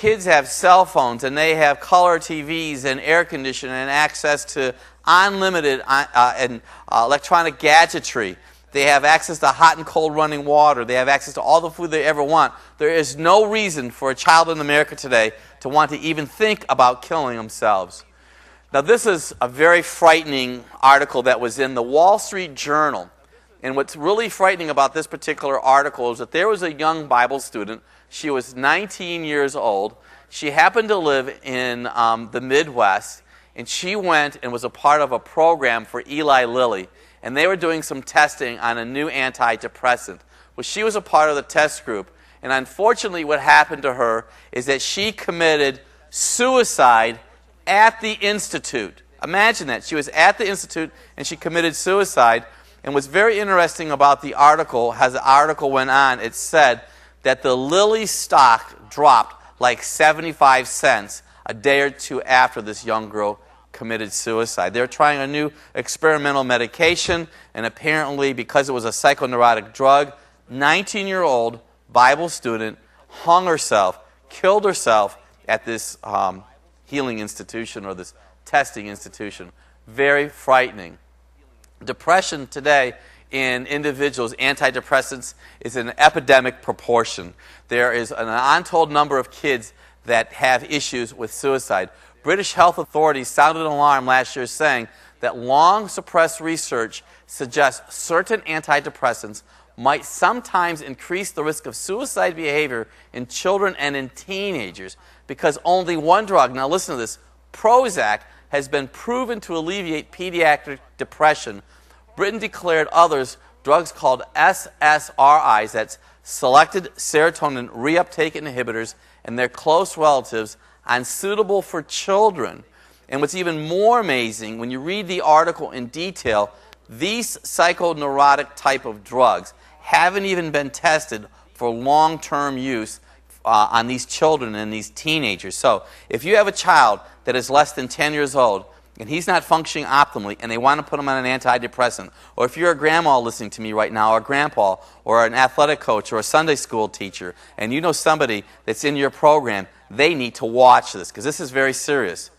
kids have cell phones and they have color TVs and air conditioning and access to unlimited electronic gadgetry. They have access to hot and cold running water. They have access to all the food they ever want. There is no reason for a child in America today to want to even think about killing themselves. Now, this is a very frightening article that was in the Wall Street Journal. And what's really frightening about this particular article is that there was a young Bible student. She was 19 years old. She happened to live in the Midwest, and she went and was a part of a program for Eli Lilly. And they were doing some testing on a new antidepressant. Well, she was a part of the test group. And unfortunately, what happened to her is that she committed suicide at the institute. Imagine that. She was at the institute and she committed suicide. And what's very interesting about the article, as the article went on, it said that the Lilly stock dropped like 75 cents a day or two after this young girl committed suicide. They were trying a new experimental medication, and apparently, because it was a psychoneurotic drug, 19-year-old Bible student hung herself, killed herself at this healing institution or this testing institution. Very frightening. Depression today in individuals, antidepressants, is an epidemic proportion. There is an untold number of kids that have issues with suicide. British health authorities sounded an alarm last year saying that long-suppressed research suggests certain antidepressants might sometimes increase the risk of suicide behavior in children and in teenagers because only one drug, now listen to this, Prozac, has been proven to alleviate pediatric depression. Britain declared others, drugs called SSRIs, that's selected serotonin reuptake inhibitors, and their close relatives, unsuitable for children. And what's even more amazing, when you read the article in detail, these psychoneurotic type of drugs haven't even been tested for long-term use on these children and these teenagers. So if you have a child that is less than 10 years old and he's not functioning optimally and they want to put him on an antidepressant, or if you're a grandma listening to me right now, or a grandpa, or an athletic coach, or a Sunday school teacher, and you know somebody that's in your program, they need to watch this because this is very serious.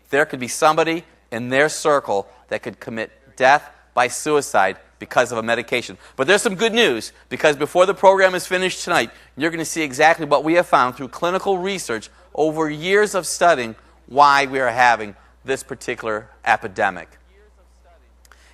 There could be somebody in their circle that could commit death by suicide because of a medication. But there's some good news, because before the program is finished tonight, you're going to see exactly what we have found through clinical research over years of studying why we are having this particular epidemic.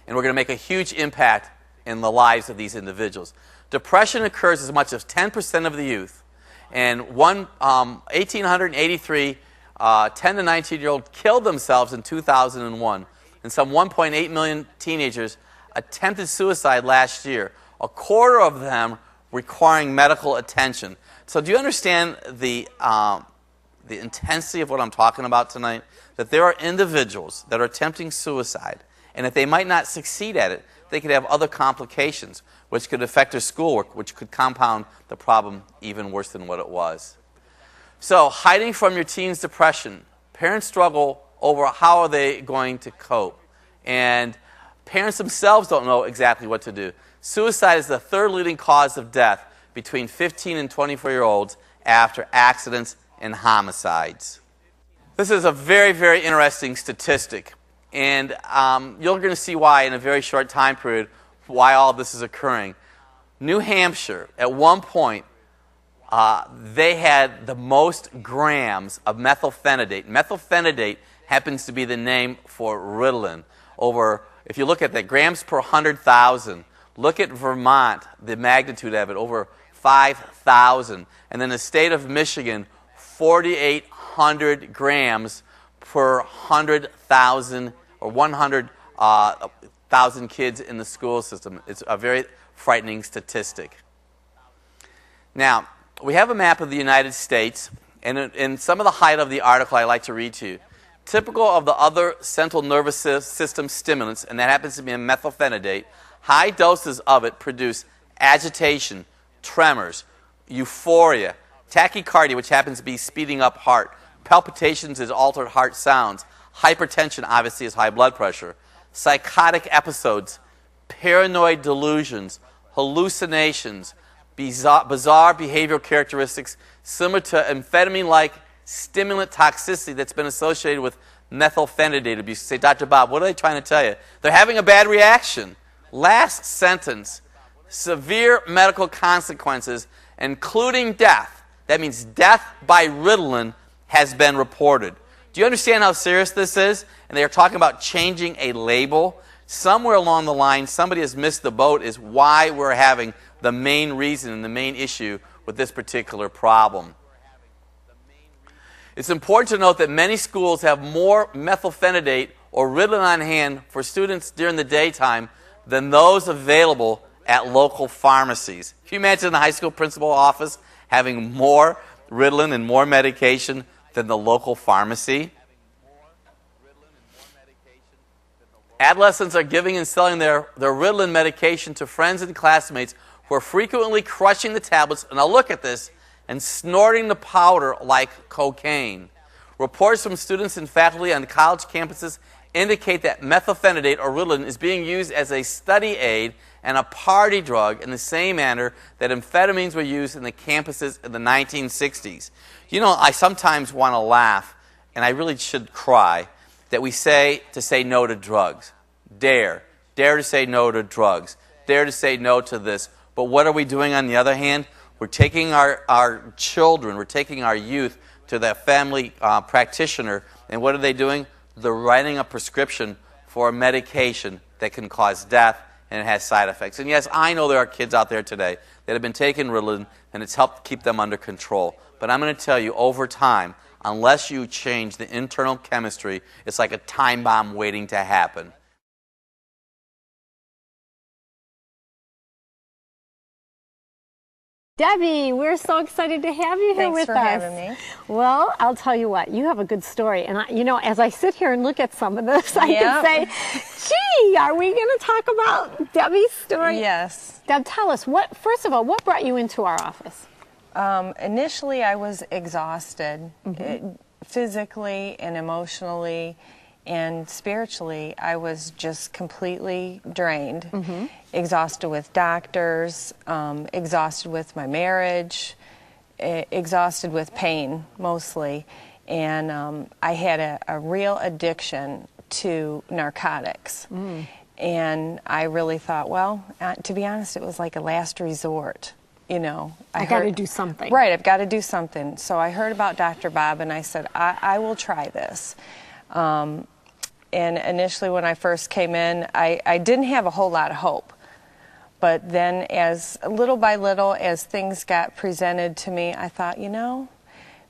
And we're going to make a huge impact in the lives of these individuals. Depression occurs as much as 10% of the youth. And 1,883 10 to 19-year-olds killed themselves in 2001. And some 1.8 million teenagers attempted suicide last year, a quarter of them requiring medical attention. So do you understand the intensity of what I'm talking about tonight? That there are individuals that are attempting suicide, and if they might not succeed at it, they could have other complications, which could affect their schoolwork, which could compound the problem even worse than what it was. So, hiding from your teen's depression, parents struggle over how are they going to cope. And parents themselves don't know exactly what to do. Suicide is the third leading cause of death between 15 and 24-year-olds after accidents and homicides. This is a very, very interesting statistic. And you're going to see why in a very short time period, why all this is occurring. New Hampshire, at one point, they had the most grams of methylphenidate. Methylphenidate happens to be the name for Ritalin. If you look at the grams per 100,000, look at Vermont, the magnitude of it, over 5,000. And then the state of Michigan, 4,800 grams per 100,000 or 100,000 kids in the school system. It's a very frightening statistic. Now, we have a map of the United States, and in some of the height of the article I like to read to you. Typical of the other central nervous system stimulants, and that happens to be a methylphenidate, high doses of it produce agitation, tremors, euphoria, tachycardia, which happens to be speeding up heart, palpitations is altered heart sounds, hypertension obviously is high blood pressure, psychotic episodes, paranoid delusions, hallucinations, bizarre behavioral characteristics similar to amphetamine-like stimulant toxicity that's been associated with methylphenidate abuse. You say, Dr. Bob, what are they trying to tell you? They're having a bad reaction. Last sentence, severe medical consequences, including death. That means death by Ritalin has been reported. Do you understand how serious this is? And they are talking about changing a label. Somewhere along the line, somebody has missed the boat is why we're having the main reason and the main issue with this particular problem. It's important to note that many schools have more methylphenidate or Ritalin on hand for students during the daytime than those available at local pharmacies. Can you imagine the high school principal office having more Ritalin and more medication than the local pharmacy? Adolescents are giving and selling their Ritalin medication to friends and classmates who are frequently crushing the tablets, and now look at this, and snorting the powder like cocaine. Reports from students and faculty on college campuses indicate that methylphenidate or Ritalin is being used as a study aid and a party drug in the same manner that amphetamines were used in the campuses in the 1960s. You know, I sometimes want to laugh, and I really should cry, that we say to say no to drugs. Dare to say no to drugs. Dare to say no to this. But what are we doing on the other hand? We're taking our children, we're taking our youth to that family practitioner, and what are they doing? They're writing a prescription for a medication that can cause death and it has side effects. And yes, I know there are kids out there today that have been taking Ritalin and it's helped keep them under control. But I'm going to tell you, over time, unless you change the internal chemistry, it's like a time bomb waiting to happen. Debbie, we're so excited to have you here with us. Thanks for having me. Well, I'll tell you what, you have a good story. And, you know, as I sit here and look at some of this, I can say, gee, are we going to talk about Debbie's story? Yes. Deb, tell us, first of all, what brought you into our office? Initially, I was exhausted, physically and emotionally and spiritually. I was just completely drained, exhausted with doctors, exhausted with my marriage, exhausted with pain mostly. And I had a real addiction to narcotics. And I really thought, well, to be honest, it was like a last resort. You know, I got to do something. Right, I've got to do something. So I heard about Dr. Bob and I said, I will try this. And initially when I first came in, I didn't have a whole lot of hope. But then as little by little, as things got presented to me, I thought, you know,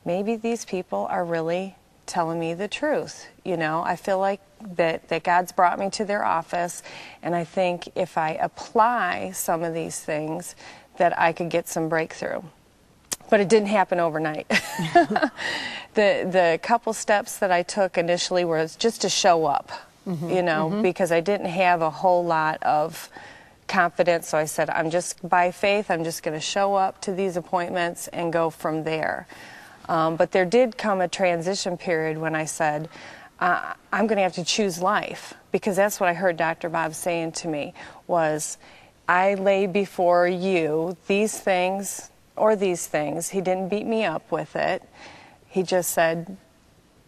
maybe these people are really telling me the truth. You know, I feel like that God's brought me to their office, and I think if I apply some of these things, that I could get some breakthrough. But it didn't happen overnight. The couple steps that I took initially was just to show up, you know, because I didn't have a whole lot of confidence. So I said, I'm just, by faith, I'm just going to show up to these appointments and go from there. But there did come a transition period when I said, I'm going to have to choose life, because that's what I heard Dr. Bob saying to me was, I lay before you these things or these things. He didn't beat me up with it. He just said,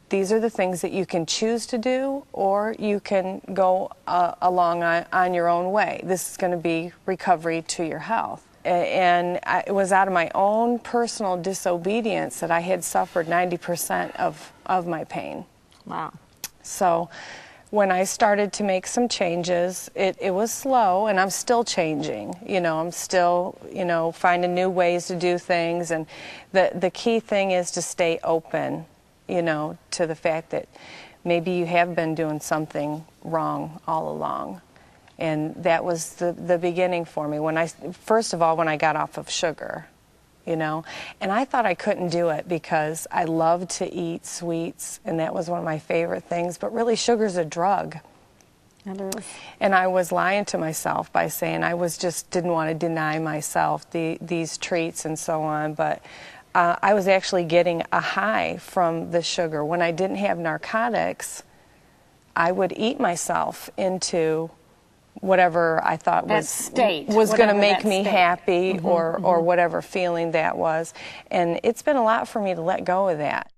these are the things that you can choose to do, or you can go along on your own way. This is going to be recovery to your health. And it was out of my own personal disobedience that I had suffered 90% of my pain. Wow. So when I started to make some changes, it was slow, and I'm still changing. You know, I'm still, you know, finding new ways to do things. And the key thing is to stay open, you know, to the fact that maybe you have been doing something wrong all along. And that was the beginning for me. First of all, when I got off of sugar, you know, and I thought I couldn't do it because I loved to eat sweets, and that was one of my favorite things, but really sugar's a drug. It is. And I was lying to myself by saying I didn't want to deny myself these treats and so on, but I was actually getting a high from the sugar. When I didn't have narcotics, I would eat myself into whatever I thought was going to make me happy, or whatever feeling that was. And it's been a lot for me to let go of that.